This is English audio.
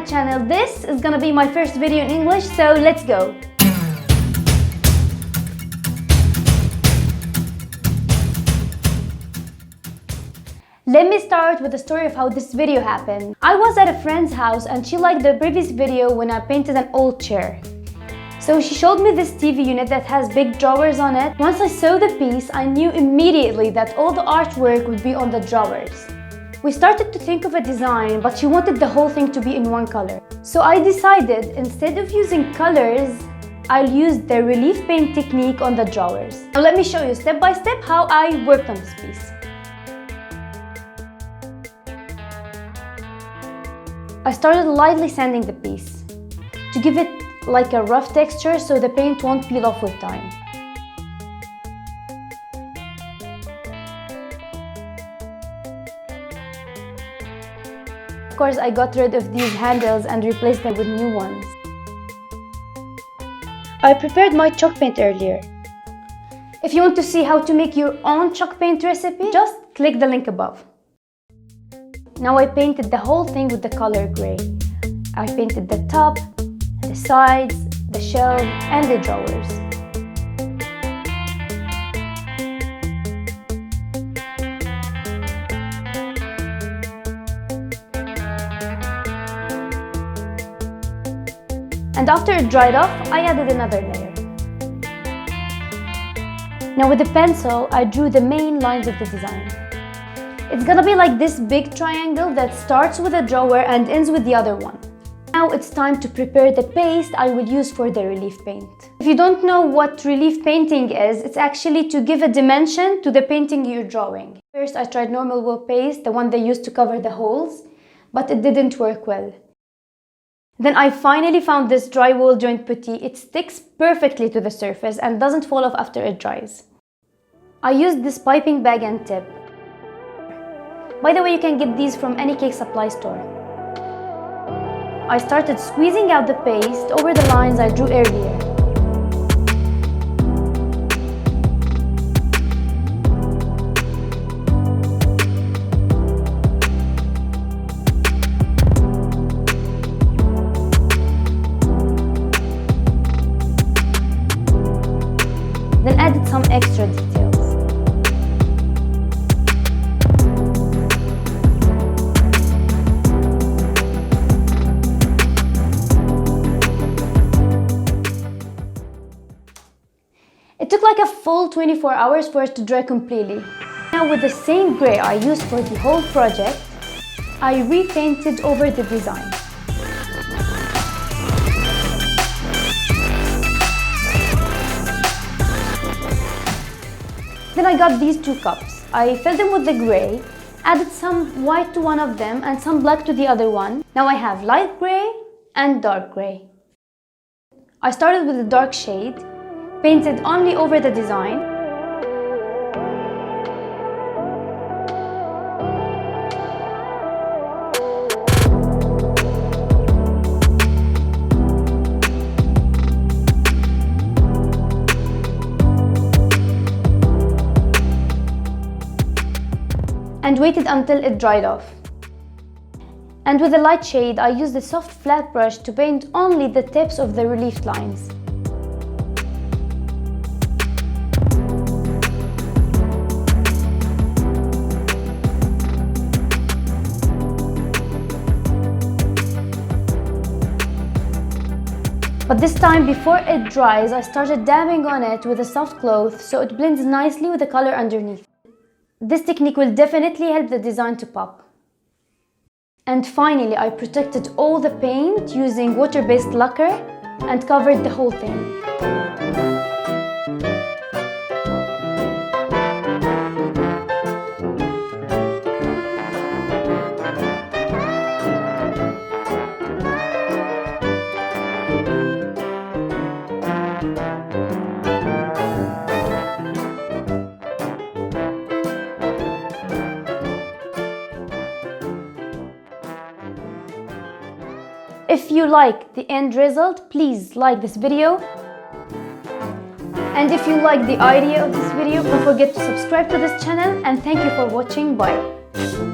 channel. This is gonna be my first video in English, so let's go. Let me start with the story of how this video happened. I was at a friend's house and she liked the previous video when I painted an old chair. So she showed me this TV unit that has big drawers on it. Once I saw the piece, I knew immediately that all the artwork would be on the drawers. We started to think of a design, but she wanted the whole thing to be in one color. So I decided, instead of using colors, I'll use the relief paint technique on the drawers. Now let me show you step by step how I worked on this piece. I started lightly sanding the piece to give it like a rough texture so the paint won't peel off with time. Of course, I got rid of these handles and replaced them with new ones. I prepared my chalk paint earlier. If you want to see how to make your own chalk paint recipe, just click the link above. Now I painted the whole thing with the color grey. I painted the top, the sides, the shelf, and the drawers. And after it dried off, I added another layer. Now with the pencil, I drew the main lines of the design. It's gonna be like this big triangle that starts with a drawer and ends with the other one. Now it's time to prepare the paste I will use for the relief paint. If you don't know what relief painting is, it's actually to give a dimension to the painting you're drawing. First, I tried normal wool paste, the one they used to cover the holes, but it didn't work well. Then I finally found this drywall joint putty. It sticks perfectly to the surface and doesn't fall off after it dries. I used this piping bag and tip. By the way, you can get these from any cake supply store. I started squeezing out the paste over the lines I drew earlier. Then added some extra details. It took like a full 24 hours for it to dry completely. Now with the same grey I used for the whole project, I repainted over the design. Then I got these two cups. I filled them with the grey, added some white to one of them and some black to the other one. Now I have light grey and dark grey. I started with the dark shade, painted only over the design. And waited until it dried off. And with the light shade, I used a soft flat brush to paint only the tips of the relief lines. But this time, before it dries, I started dabbing on it with a soft cloth so it blends nicely with the color underneath. This technique will definitely help the design to pop. And finally, I protected all the paint using water-based lacquer and covered the whole thing. If you like the end result, please like this video. And if you like the idea of this video, don't forget to subscribe to this channel, and thank you for watching. Bye.